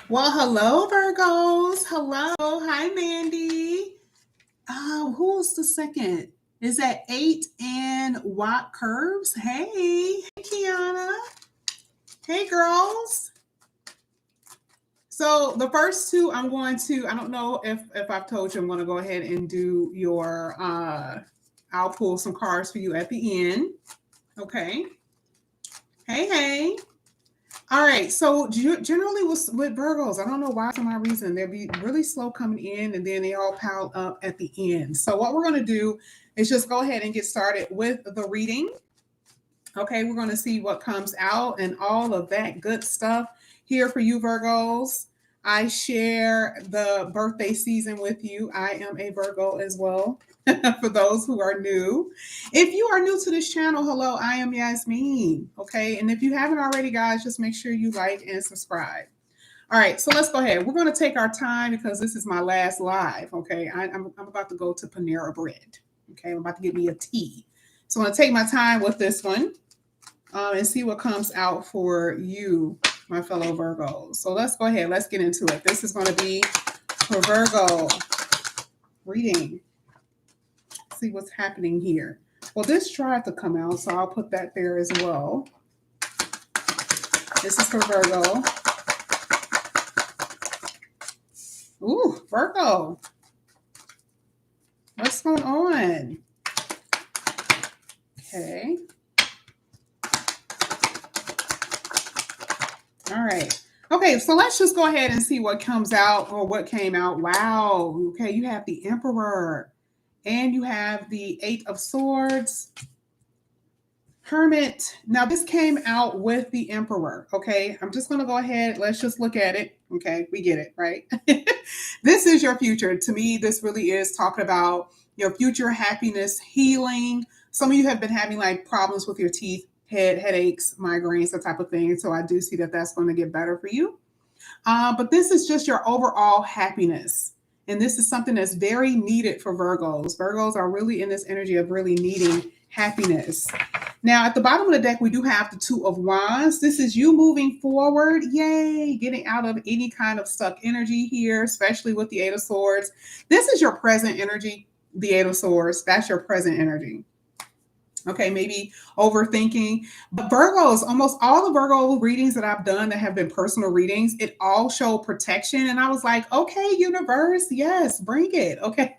Well, hello, Virgos. Hello. Hi, Mandy. Who's the second? Is that 8 and Watt Curves? Hey, Kiana. Hey, girls. So the first two, I don't know if I've told you, I'm going to go ahead and do I'll pull some cards for you at the end. Okay. Hey, hey. All right. So generally with Virgos, I don't know why, for my reason, they'll be really slow coming in and then they all pile up at the end. So what we're going to do is just go ahead and get started with the reading. Okay. We're going to see what comes out and all of that good stuff here for you, Virgos. I share the birthday season with you. I am a Virgo as well. For those who are new. If you are new to this channel, hello, I am Yasmin. Okay. And if you haven't already, guys, just make sure you like and subscribe. All right. So let's go ahead. We're going to take our time because this is my last live. Okay. I'm about to go to Panera Bread. Okay. I'm about to get me a tea. So I'm going to take my time with this one and see what comes out for you, my fellow Virgos. So let's go ahead. Let's get into it. This is going to be for Virgo reading. See what's happening here. Well, this tried to come out, so I'll put that there as well. This is for Virgo. Ooh, Virgo. What's going on? Okay. All right. Okay, so let's just go ahead and see what comes out or what came out. Wow. Okay, you have the Emperor. And you have the 8 of Swords, Hermit. Now, this came out with the Emperor, okay? I'm just going to go ahead. Let's just look at it. Okay, we get it, right? This is your future. To me, this really is talking about your future happiness, healing. Some of you have been having like problems with your teeth, headaches, migraines, that type of thing. So I do see that that's going to get better for you. But this is just your overall happiness. And this is something that's very needed for Virgos. Virgos are really in this energy of really needing happiness. Now, at the bottom of the deck, we do have the 2 of Wands. This is you moving forward. Yay, getting out of any kind of stuck energy here, especially with the 8 of Swords. This is your present energy, the 8 of Swords. That's your present energy. Okay, maybe overthinking. But Virgos, almost all the Virgo readings that I've done that have been personal readings, it all showed protection. And I was like, okay, universe, yes, bring it. Okay.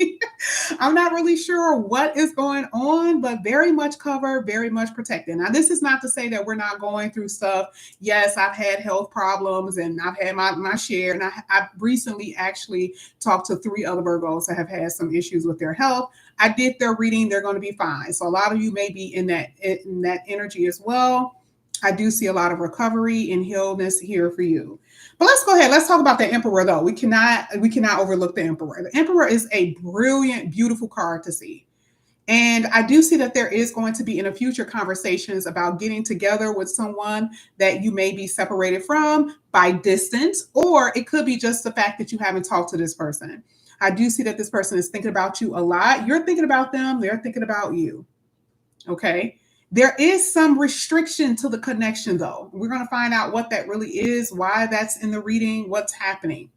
I'm not really sure what is going on, but very much covered, very much protected. Now, this is not to say that we're not going through stuff. Yes, I've had health problems and I've had my share. And I've recently actually talked to 3 other Virgos that have had some issues with their health. I did their reading. They're going to be fine. So a lot of you may be in that energy as well. I do see a lot of recovery and healness here for you. But let's go ahead. Let's talk about the Emperor, though. We cannot overlook the Emperor. The Emperor is a brilliant, beautiful card to see. And I do see that there is going to be in the future conversations about getting together with someone that you may be separated from by distance, or it could be just the fact that you haven't talked to this person. I do see that this person is thinking about you a lot. You're thinking about them. They're thinking about you. Okay. There is some restriction to the connection, though. We're going to find out what that really is, why that's in the reading, what's happening.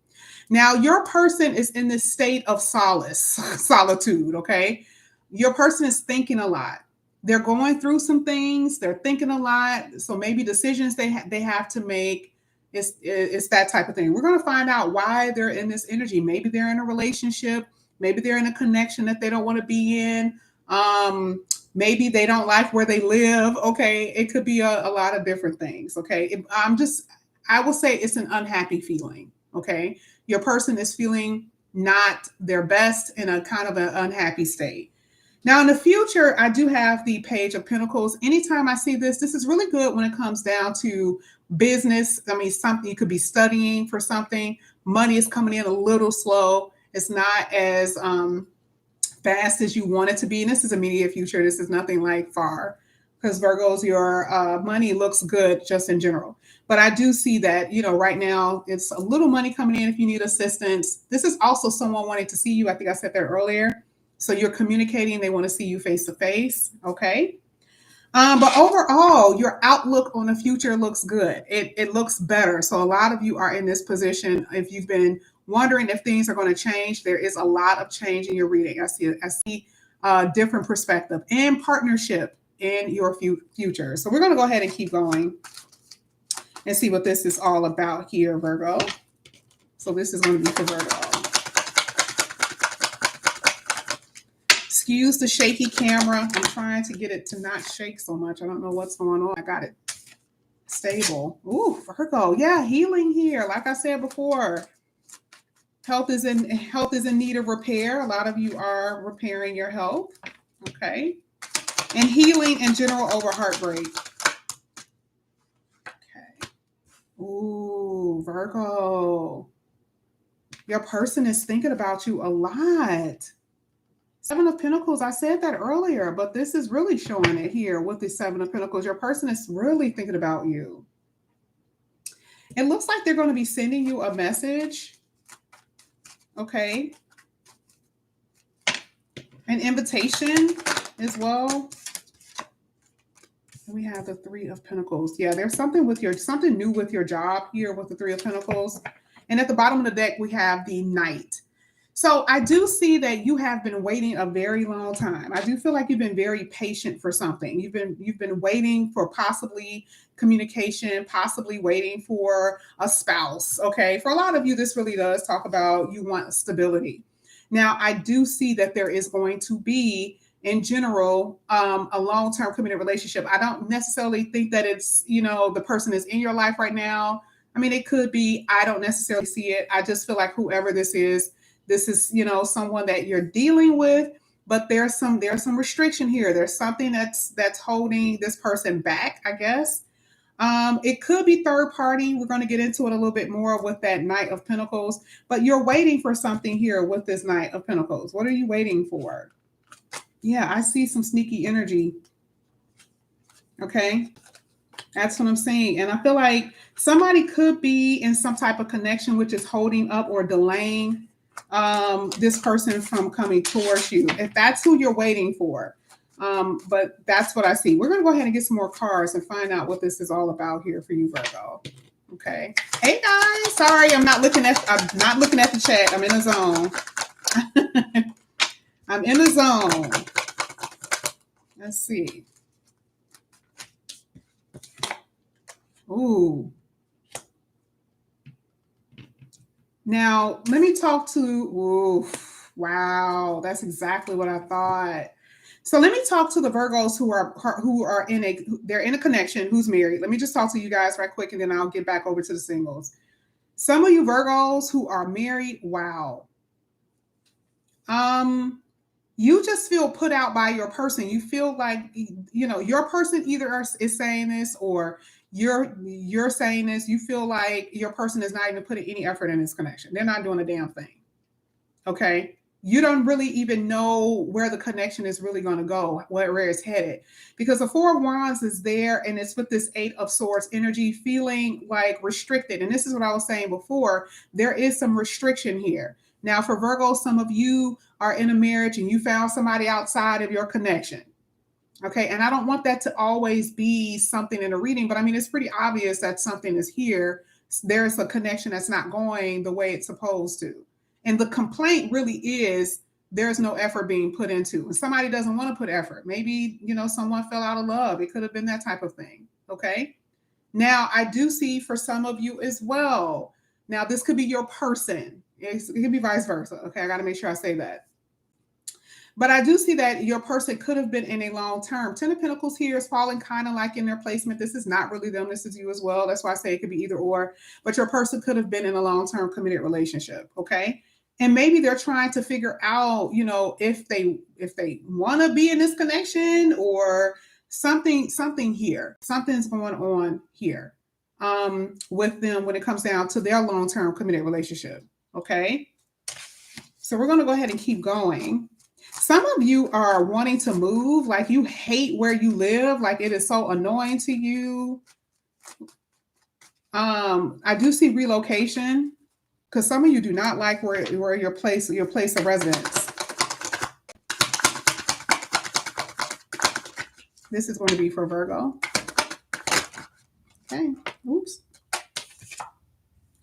Now, your person is in this state of solitude. Okay. Your person is thinking a lot. They're going through some things. They're thinking a lot. So maybe decisions they have to make. It's that type of thing. We're going to find out why they're in this energy. Maybe they're in a relationship. Maybe they're in a connection that they don't want to be in. Maybe they don't like where they live. Okay. It could be a lot of different things. Okay. I will say it's an unhappy feeling. Okay. Your person is feeling not their best in a kind of an unhappy state. Now, in the future, I do have the Page of Pentacles. Anytime I see this, this is really good when it comes down to business. I mean, something you could be studying for something. Money is coming in a little slow. It's not as fast as you want it to be. And this is immediate future. This is nothing like far, because Virgos, your money looks good just in general. But I do see that, right now it's a little money coming in if you need assistance. This is also someone wanting to see you. I think I said that earlier. So you're communicating. They want to see you face to face. Okay. But overall, Virgo, your outlook on the future looks good. It looks better. So a lot of you are in this position. If you've been wondering if things are going to change, there is a lot of change in your reading. I see a different perspective and partnership in your future. So we're going to go ahead and keep going and see what this is all about here, Virgo. So this is going to be for Virgo. Excuse the shaky camera. I'm trying to get it to not shake so much. I don't know what's going on. I got it stable. Ooh, Virgo. Yeah, healing here. Like I said before, health is in need of repair. A lot of you are repairing your health. Okay. And healing in general over heartbreak. Okay. Ooh, Virgo. Your person is thinking about you a lot. Seven of Pentacles, I said that earlier, but this is really showing it here with the Seven of Pentacles. Your person is really thinking about you. It looks like they're going to be sending you a message. Okay. An invitation as well. And we have the Three of Pentacles. Yeah, there's something new with your job here with the Three of Pentacles. And at the bottom of the deck, we have the Knight. So I do see that you have been waiting a very long time. I do feel like you've been very patient for something. You've been waiting for possibly communication, possibly waiting for a spouse. Okay. For a lot of you, this really does talk about you want stability. Now, I do see that there is going to be, in general, a long-term committed relationship. I don't necessarily think that it's, the person is in your life right now. I mean, it could be. I don't necessarily see it. I just feel like whoever this is someone that you're dealing with, but there's some restriction here. There's something that's holding this person back, I guess. It could be third party. We're going to get into it a little bit more with that Knight of Pentacles, but you're waiting for something here with this Knight of Pentacles. What are you waiting for? Yeah, I see some sneaky energy. Okay. That's what I'm saying. And I feel like somebody could be in some type of connection which is holding up or delaying this person from coming towards you, if that's who you're waiting for. But that's what I see. We're going to go ahead and get some more cards and find out what this is all about here for you, Virgo. Okay. Hey guys, sorry, I'm not looking at the chat. I'm in a zone. I'm in a zone. Let's see. Ooh. Now, let me talk to, wow, that's exactly what I thought. So let me talk to the Virgos who are they're in a connection, who's married. Let me just talk to you guys right quick, and then I'll get back over to the singles. Some of you Virgos who are married, wow. You just feel put out by your person. You feel like, your person either is saying this or you're saying this. You feel like your person is not even putting any effort in this connection. They're not doing a damn thing. Okay. You don't really even know where the connection is really going to go, where it's headed, because the Four of Wands is there and it's with this Eight of Swords energy, feeling like restricted. And this is what I was saying before. There is some restriction here. Now for Virgo, some of you are in a marriage and you found somebody outside of your connection. Okay. And I don't want that to always be something in a reading, but I mean, it's pretty obvious that something is here. There's a connection that's not going the way it's supposed to. And the complaint really is there's no effort being put into. And somebody doesn't want to put effort. Maybe, someone fell out of love. It could have been that type of thing. Okay. Now I do see for some of you as well. Now this could be your person. It could be vice versa. Okay. I got to make sure I say that. But I do see that your person could have been in a long term. Ten of Pentacles here is falling kind of like in their placement. This is not really them. This is you as well. That's why I say it could be either or. But your person could have been in a long-term committed relationship. Okay. And maybe they're trying to figure out, if they want to be in this connection or something here. Something's going on here with them when it comes down to their long-term committed relationship. Okay. So we're going to go ahead and keep going. Some of you are wanting to move, like you hate where you live, like it is so annoying to you. I do see relocation, because some of you do not like where your place of residence. This is going to be for Virgo. Okay. Oops.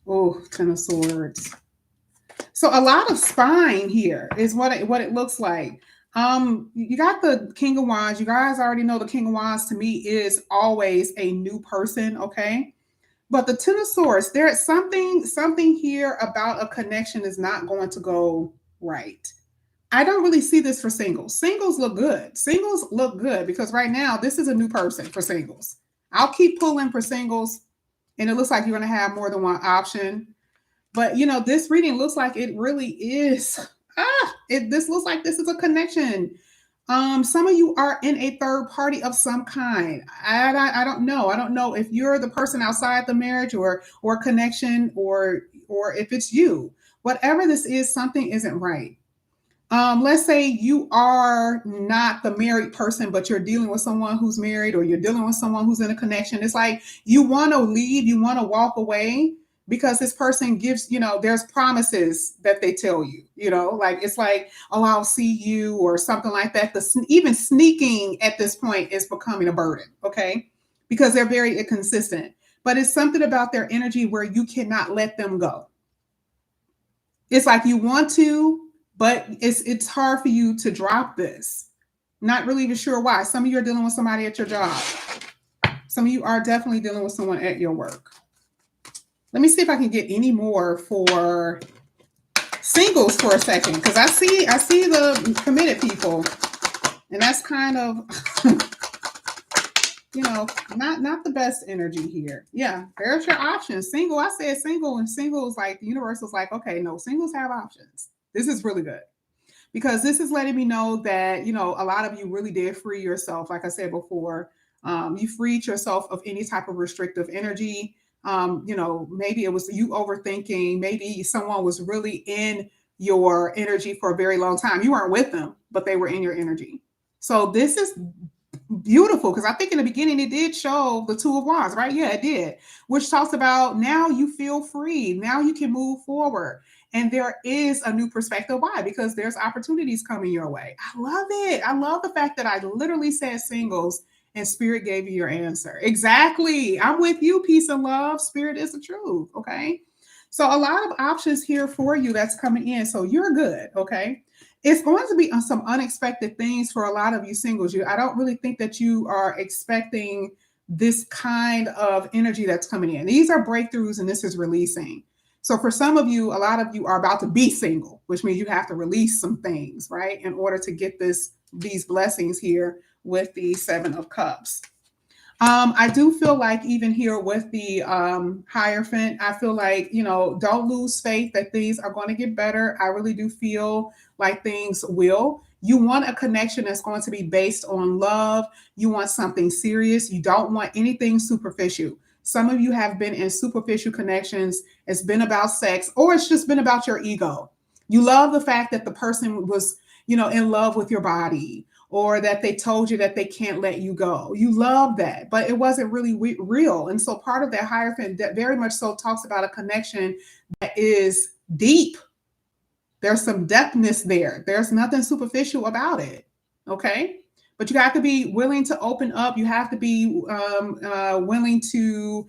Oh, Ten of Swords. So a lot of spine here is what it looks like. You got the King of Wands. You guys already know the King of Wands to me is always a new person, okay? But the Ten of Swords, there's something here about a connection is not going to go right. I don't really see this for singles. Singles look good. Singles look good because right now this is a new person for singles. I'll keep pulling for singles, and it looks like you're going to have more than one option. But this reading looks like it really is. This looks like this is a connection. Some of you are in a third party of some kind. I don't know. I don't know if you're the person outside the marriage or connection or if it's you. Whatever this is, something isn't right. Let's say you are not the married person, but you're dealing with someone who's married or you're dealing with someone who's in a connection. It's like you want to leave, you want to walk away because this person gives, there's promises that they tell you, like it's like, oh, I'll see you or something like that. Even sneaking at this point is becoming a burden, okay? Because they're very inconsistent. But it's something about their energy where you cannot let them go. It's like you want to, but it's hard for you to drop this. Not really even sure why. Some of you are dealing with somebody at your job. Some of you are definitely dealing with someone at your work. Let me see if I can get any more for singles for a second, because I see the committed people, and that's kind of not the best energy here. Yeah, there's your options. Single, I said single, and singles, like the universe was like, okay, no, singles have options. This is really good because this is letting me know that, a lot of you really did free yourself. Like I said before, you freed yourself of any type of restrictive energy. Maybe it was you overthinking. Maybe someone was really in your energy for a very long time. You weren't with them, but they were in your energy. So this is beautiful because I think in the beginning it did show the Two of Wands, right? Yeah, it did, which talks about now you feel free. Now you can move forward. And there is a new perspective. Why? Because there's opportunities coming your way. I love it. I love the fact that I literally said singles and Spirit gave you your answer. Exactly. I'm with you, peace and love. Spirit is the truth. Okay. So a lot of options here for you that's coming in. So you're good. Okay. It's going to be some unexpected things for a lot of you singles. I don't really think that you are expecting this kind of energy that's coming in. These are breakthroughs and this is releasing. So for some of you, a lot of you are about to be single, which means you have to release some things, right? In order to get these blessings here with the Seven of Cups. I do feel like even here with the Hierophant, I feel like, don't lose faith that things are going to get better. I really do feel like things will. You want a connection that's going to be based on love. You want something serious. You don't want anything superficial. Some of you have been in superficial connections. It's been about sex, or it's just been about your ego. You love the fact that the person was, in love with your body, or that they told you that they can't let you go. You love that, but it wasn't really real. And so part of that Hierophant that very much so talks about a connection that is deep. There's some depthness there. There's nothing superficial about it. Okay. But you have to be willing to open up. You have to be willing to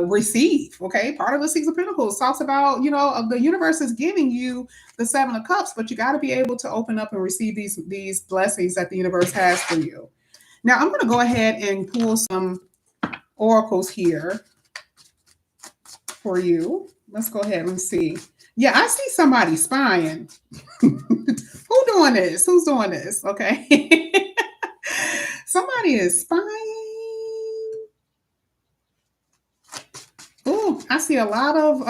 receive. Okay. Part of the Six of Pentacles talks about, the universe is giving you the Seven of Cups, but you got to be able to open up and receive these blessings that the universe has for you. Now I'm going to go ahead and pull some oracles here for you. Let's go ahead and see. Yeah, I see somebody spying. Who's doing this? Who's doing this? Okay. Somebody is spying. Oh, I see a lot of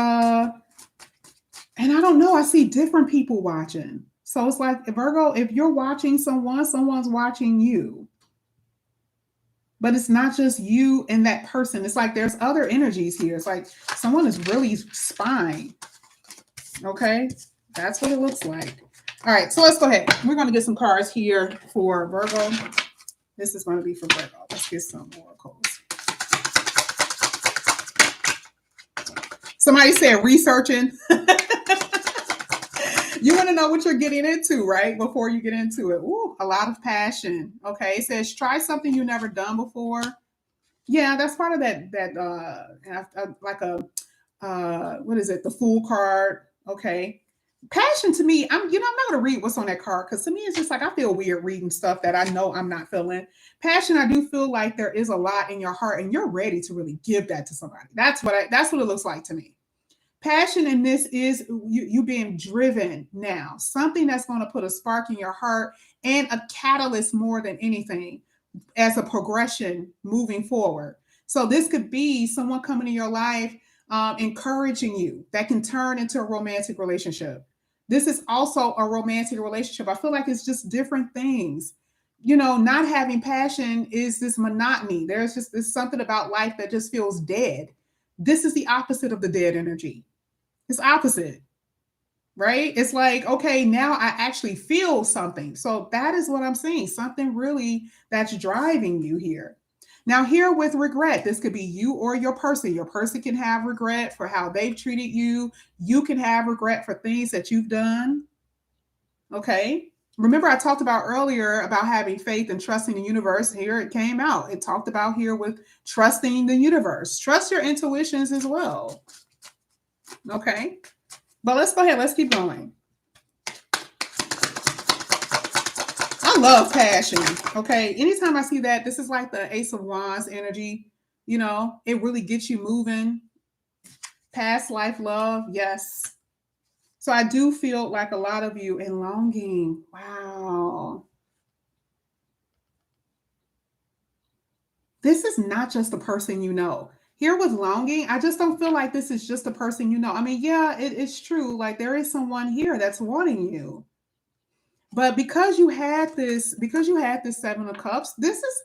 and I don't know, I see different people watching. So it's like, Virgo, if you're watching someone's watching you. But it's not just you and that person. It's like there's other energies here. It's like someone is really spying. Okay, that's what it looks like. All right, so let's go ahead. We're going to get some cards here for Virgo. This is going to be for Virgo. Let's get some oracles. Somebody said researching. You want to know what you're getting into, right? Before you get into it. Ooh, a lot of passion. Okay, it says try something you've never done before. Yeah, that's part of like a what is it? The Fool card. Okay. Passion to me, I'm not gonna read what's on that card because to me it's just like I feel weird reading stuff that I know I'm not feeling. Passion, I do feel like there is a lot in your heart and you're ready to really give that to somebody. That's what it looks like to me. Passion in this is you being driven now, something that's going to put a spark in your heart and a catalyst more than anything as a progression moving forward. So this could be someone coming in your life, encouraging you that can turn into a romantic relationship. This is also a romantic relationship. I feel like it's just different things. Not having passion is this monotony. There's something about life that just feels dead. This is the opposite of the dead energy. It's opposite, right? It's like, okay, now I actually feel something. So that is what I'm saying. Something really that's driving you here. Now, here with regret, this could be you or your person. Your person can have regret for how they've treated you. You can have regret for things that you've done. Okay. Remember, I talked about earlier about having faith and trusting the universe. Here it came out. It talked about here with trusting the universe. Trust your intuitions as well. Okay. But let's go ahead. Let's keep going. I love passion. Okay. Anytime I see that, this is like the Ace of Wands energy. It really gets you moving. Past life love. Yes. So I do feel like a lot of you in longing. Wow. This is not just the person you know. Here with longing, I just don't feel like this is just a person you know. I mean, yeah, it is true. Like there is someone here that's wanting you. But because you had this Seven of Cups, this is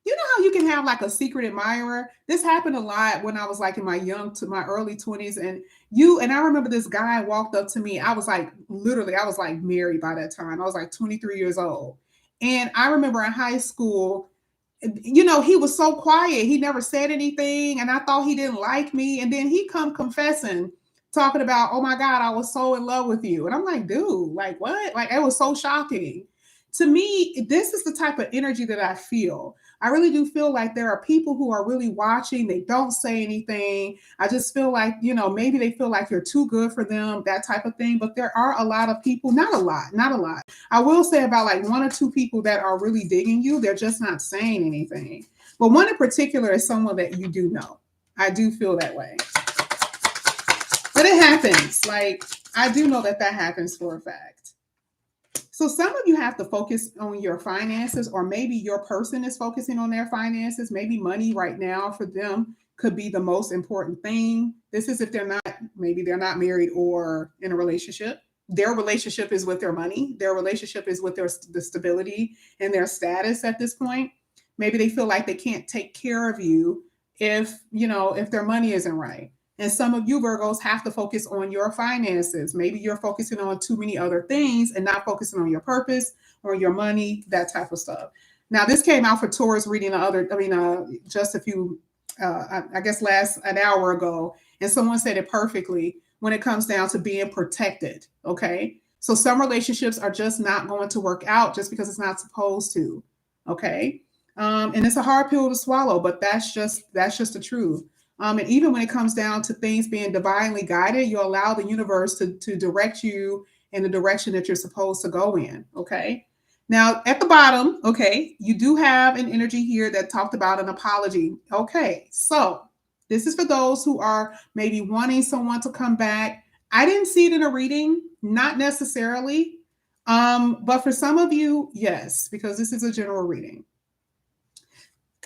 how you can have like a secret admirer. This happened a lot when I was like in my early 20s, and I remember this guy walked up to me. I was like literally, I was like married by that time. I was like 23 years old. And I remember in high school, he was so quiet. He never said anything, and I thought he didn't like me. And then he come confessing, talking about, "Oh my God, I was so in love with you." And I'm like, "Dude, like what?" Like it was so shocking. To me, this is the type of energy that I feel. I really do feel like there are people who are really watching. They don't say anything. I just feel like, maybe they feel like you're too good for them, that type of thing. But there are a lot of people, not a lot, not a lot. I will say about like one or two people that are really digging you. They're just not saying anything. But one in particular is someone that you do know. I do feel that way. But it happens. Like, I do know that happens for a fact. So some of you have to focus on your finances, or maybe your person is focusing on their finances. Maybe money right now for them could be the most important thing. This is if maybe they're not married or in a relationship. Their relationship is with their money. Their relationship is with the stability and their status at this point. Maybe they feel like they can't take care of you if their money isn't right. And some of you Virgos have to focus on your finances. Maybe you're focusing on too many other things and not focusing on your purpose or your money, that type of stuff. Now, this came out for Taurus reading just a few, I guess an hour ago, and someone said it perfectly when it comes down to being protected. Okay. So some relationships are just not going to work out just because it's not supposed to. Okay. And it's a hard pill to swallow, but that's just the truth. And even when it comes down to things being divinely guided, you allow the universe to direct you in the direction that you're supposed to go in. Okay. Now, at the bottom, okay, you do have an energy here that talked about an apology. Okay. So this is for those who are maybe wanting someone to come back. I didn't see it in a reading, not necessarily. But for some of you, yes, because this is a general reading.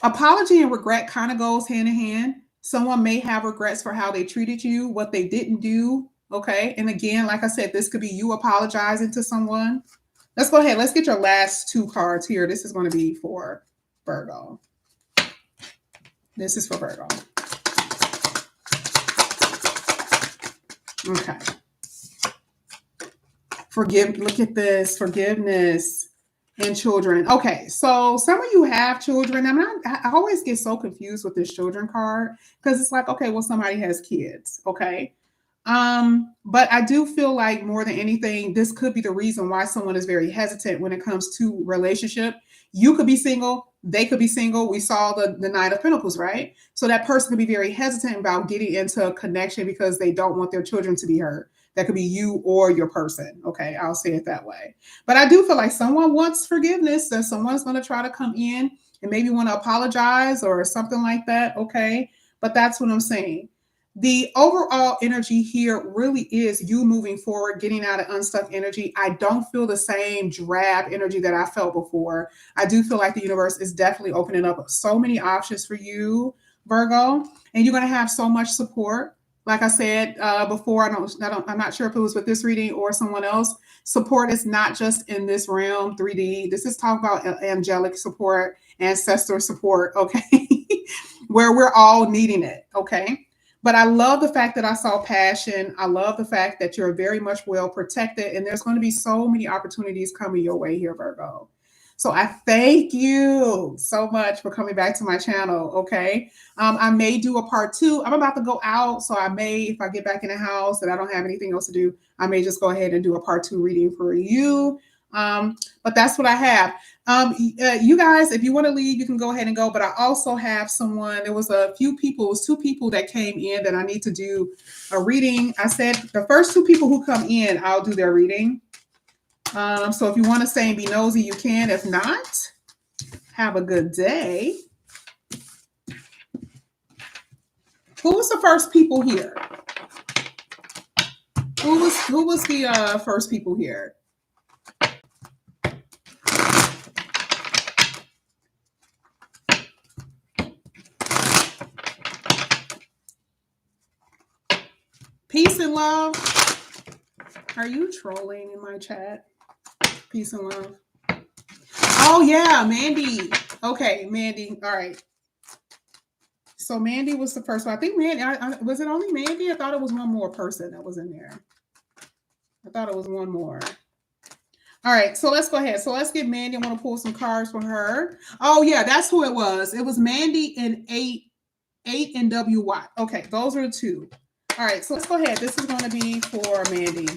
Apology and regret kind of goes hand in hand. Someone may have regrets for how they treated you, what they didn't do. Okay. And again, like I said, this could be you apologizing to someone. Let's go ahead. Let's get your last two cards here. This is going to be for Virgo. This is for Virgo. Okay. Look at this. Forgiveness and children. Okay, so some of you have children. I always get so confused with this children card because it's like, okay, well, somebody has kids. Okay. But I do feel like more than anything, this could be the reason why someone is very hesitant when it comes to relationship. You could be single, they could be single. We saw the Nine of Pentacles, right? So that person could be very hesitant about getting into a connection because they don't want their children to be hurt. That could be you or your person. Okay, I'll say it that way. But I do feel like someone wants forgiveness, and someone's going to try to come in and maybe want to apologize or something like that. Okay, but that's what I'm saying. The overall energy here really is you moving forward, getting out of unstuck energy. I don't feel the same drab energy that I felt before. I do feel like the universe is definitely opening up so many options for you, Virgo, and you're going to have so much support. Like I said before, I'm not sure if it was with this reading or someone else. Support is not just in this realm, 3D. This is talking about angelic support, ancestor support, okay, where we're all needing it, okay. But I love the fact that I saw passion. I love the fact that you're very much well protected, and there's going to be so many opportunities coming your way here, Virgo. So I thank you so much for coming back to my channel. Okay. I may do a part 2. I'm about to go out. So I may, if I get back in the house and I don't have anything else to do, I may just go ahead and do a part 2 reading for you. But that's what I have. You guys, if you want to leave, you can go ahead and go. But I also have someone, there was a few people, it was 2 people that came in that I need to do a reading. I said the first 2 people who come in, I'll do their reading. So if you want to stay and be nosy, you can. If not, have a good day. Who was the first people here? Who was the first people here? Peace and love. Are you trolling in my chat? Peace and love. Oh yeah, Mandy. Okay, Mandy. All right. So Mandy was the first one. I think Mandy. Was it only Mandy? I thought it was one more person that was in there. I thought it was one more. All right, so let's go ahead. So let's get Mandy. I want to pull some cards for her. Oh yeah, that's who it was. It was Mandy and 8 and WY. Okay, those are the 2. All right, so let's go ahead. This is going to be for Mandy.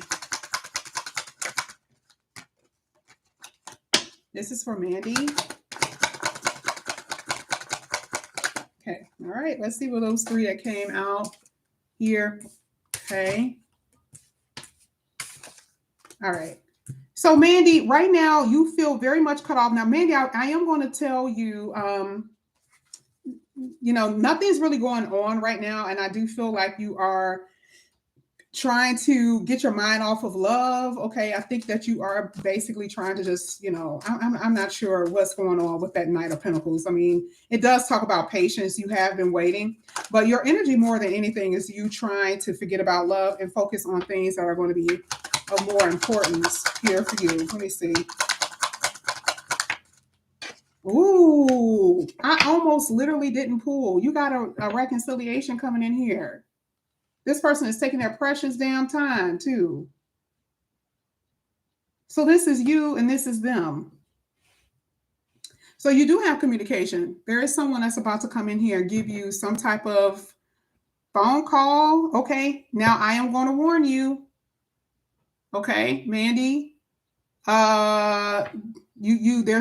This is for Mandy. Okay, all right, let's see what those 3 that came out here. Okay. All right. So Mandy, right now you feel very much cut off. Now, Mandy, I am going to tell you, you know, nothing's really going on right now. And I do feel like you are trying to get your mind off of love. Okay. I think that you are basically trying to just, you know, I'm not sure what's going on with that Knight of Pentacles. I mean, it does talk about patience. You have been waiting, but your energy more than anything is you trying to forget about love and focus on things that are going to be of more importance here for you. Let me see. Ooh, I almost literally didn't pull. You got a reconciliation coming in here. This person is taking their precious damn time too. So this is you and this is them. So you do have communication. There is someone that's about to come in here and give you some type of phone call. Okay, now I am going to warn you. Okay, Mandy. There's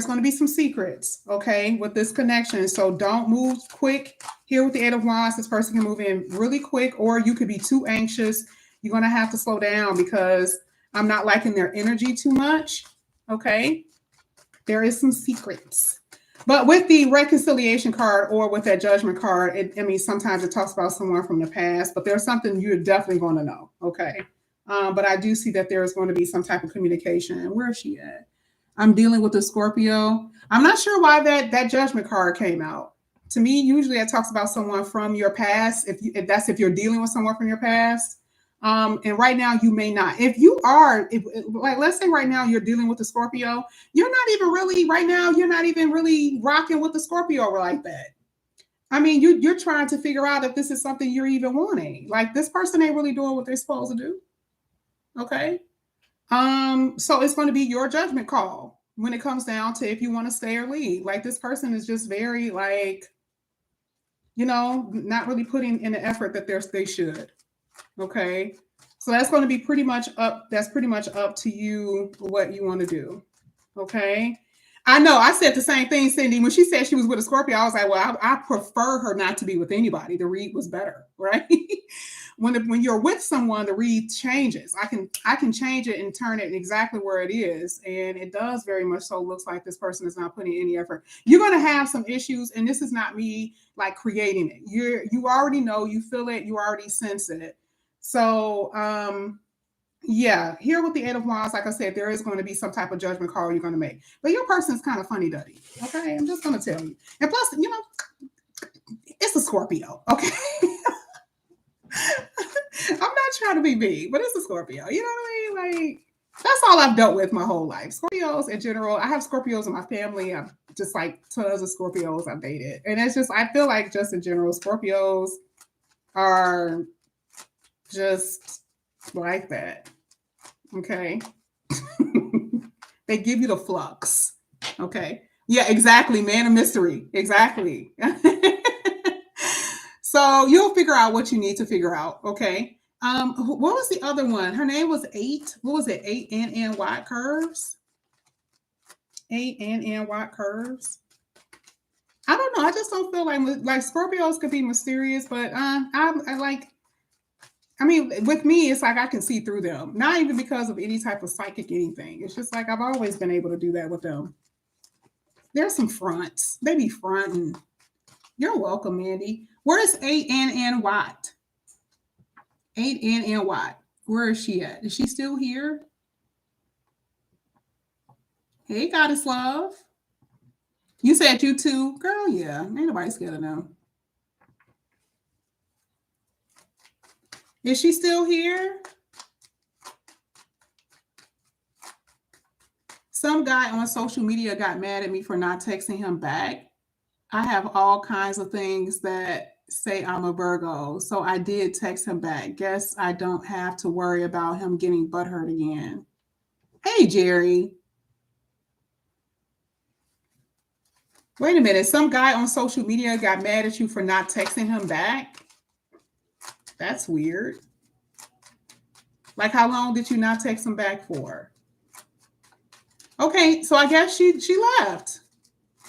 going to be some secrets, okay, with this connection. So don't move quick here with the 8 of Wands. This person can move in really quick, or you could be too anxious. You're going to have to slow down because I'm not liking their energy too much. Okay, there is some secrets. But with the reconciliation card or with that judgment card, I mean, sometimes it talks about someone from the past, but there's something you're definitely going to know. Okay. But I do see that there is going to be some type of communication. And where is she at? I'm dealing with a Scorpio. I'm not sure why that judgment card came out. To me, usually it talks about someone from your past. If you're dealing with someone from your past. And right now you may not. If you are, like, let's say right now you're dealing with the Scorpio, you're not even really rocking with the Scorpio like that. I mean, you're trying to figure out if this is something you're even wanting. Like, this person ain't really doing what they're supposed to do. Okay. So it's going to be your judgment call when it comes down to if you want to stay or leave. Like, this person is just very, like, you know, not really putting in the effort that they should. Okay. So that's going to be pretty much up. That's pretty much up to you what you want to do. Okay. I know. I said the same thing, Cindy. When she said she was with a Scorpio, I was like, well, I prefer her not to be with anybody. The read was better, right? When you're with someone, the read changes. I can change it and turn it exactly where it is, and it does very much so. Looks like this person is not putting any effort. You're going to have some issues, and this is not me like creating it. You already know, you feel it, you already sense it. So yeah, here with the Eight of Wands, like I said, there is going to be some type of judgment call you're going to make. But your person's kind of funny duddy. Okay, I'm just going to tell you. And plus, it's a Scorpio. Okay, I'm not trying to be mean, but it's a Scorpio. You know what I mean? Like that's all I've dealt with my whole life. Scorpios in general. I have Scorpios in my family. I'm just like tons of Scorpios I've dated, and it's just I feel like just in general, Scorpios are just like that. Okay. They give you the flux. Okay. Yeah, exactly. Man of mystery. Exactly. So you'll figure out what you need to figure out. Okay. What was the other one? Her name was Eight. What was it? Eight N White Curves. Eight N White Curves. I don't know. I just don't feel like Scorpios could be mysterious, but I like. I mean, with me, it's like I can see through them. Not even because of any type of psychic anything. It's just like I've always been able to do that with them. There's some fronts. They be fronting. You're welcome, Mandy. Where is 8NN Watt? 8NN Watt. Where is she at? Is she still here? Hey, Goddess Love. You said you too? Girl, yeah. Ain't nobody scared of them. Is she still here? Some guy on social media got mad at me for not texting him back. I have all kinds of things that say I'm a Virgo, so I did text him back. Guess I don't have to worry about him getting butthurt again. Hey, Jerry. Wait a minute. Some guy on social media got mad at you for not texting him back? That's weird. Like, how long did you not text him back for? Okay, so I guess she left.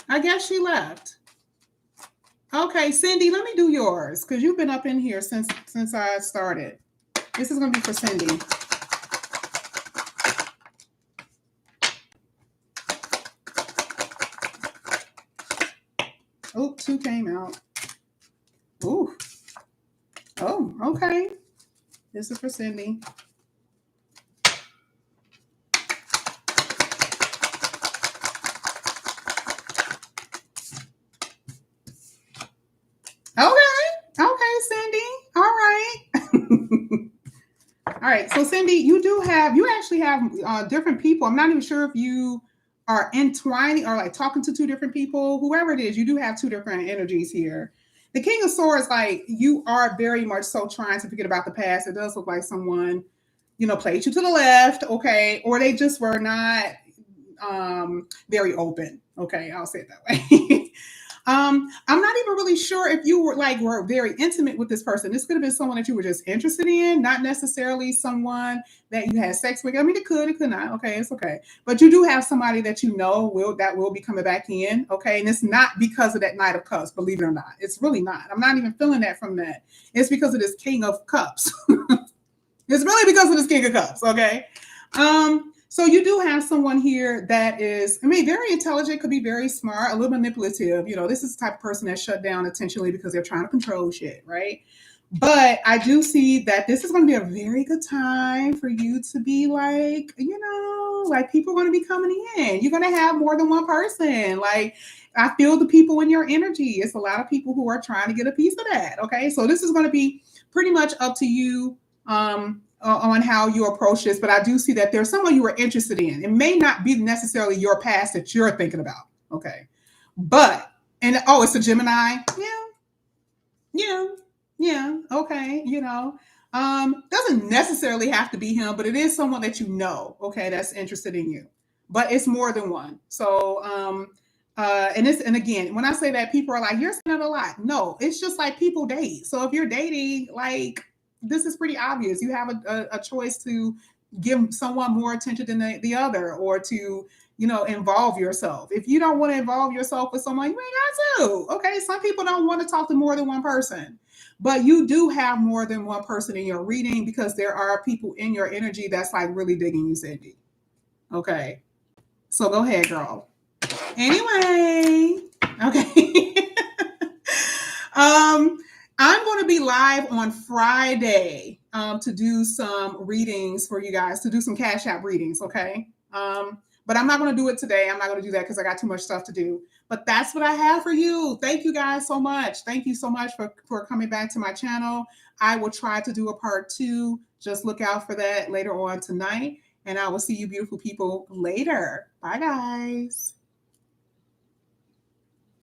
I guess she left. Okay, Cindy, let me do yours because you've been up in here since I started. This is gonna be for Cindy. Oh, two came out. Ooh. Oh, okay. This is for Cindy. Okay, Cindy. All right. All right. So, Cindy, you actually have different people. I'm not even sure if you are entwining or like talking to two different people. Whoever it is, you do have two different energies here. The King of Swords, like you are very much so trying to forget about the past. It does look like someone, played you to the left, okay, or they just were not very open. Okay, I'll say it that way. I'm not even really sure if you were very intimate with this person. This could have been someone that you were just interested in, not necessarily someone that you had sex with. I mean, it could not. Okay, it's okay. But you do have somebody that will be coming back in. Okay, and it's not because of that Knight of Cups, believe it or not. It's really not. I'm not even feeling that from that. It's because of this King of Cups. It's really because of this King of Cups. Okay. So you do have someone here that is, very intelligent, could be very smart, a little manipulative. This is the type of person that's shut down intentionally because they're trying to control shit, right? But I do see that this is going to be a very good time for you to be like, people are going to be coming in. You're going to have more than one person. Like, I feel the people in your energy. It's a lot of people who are trying to get a piece of that. Okay. So this is going to be pretty much up to you. On how you approach this, but I do see that there's someone you are interested in. It may not be necessarily your past that you're thinking about. Okay. It's a Gemini. Yeah. Okay. Doesn't necessarily have to be him, but it is someone that okay, that's interested in you. But it's more than one. So, and again, when I say that, people are like, you're saying it a lot. No, it's just like people date. So if you're dating, like, this is pretty obvious. You have a choice to give someone more attention than the other, or to involve yourself. If you don't want to involve yourself with someone, you ain't got to. Okay. Some people don't want to talk to more than one person, but you do have more than one person in your reading because there are people in your energy that's like really digging you, Cindy. Okay. So go ahead, girl. Anyway, okay. um, I'm going to be live on Friday to do some readings for you guys, to do some Cash App readings, okay? But I'm not going to do it today. I'm not going to do that because I got too much stuff to do. But that's what I have for you. Thank you guys so much. Thank you so much for coming back to my channel. I will try to do a part 2. Just look out for that later on tonight. And I will see you beautiful people later. Bye, guys.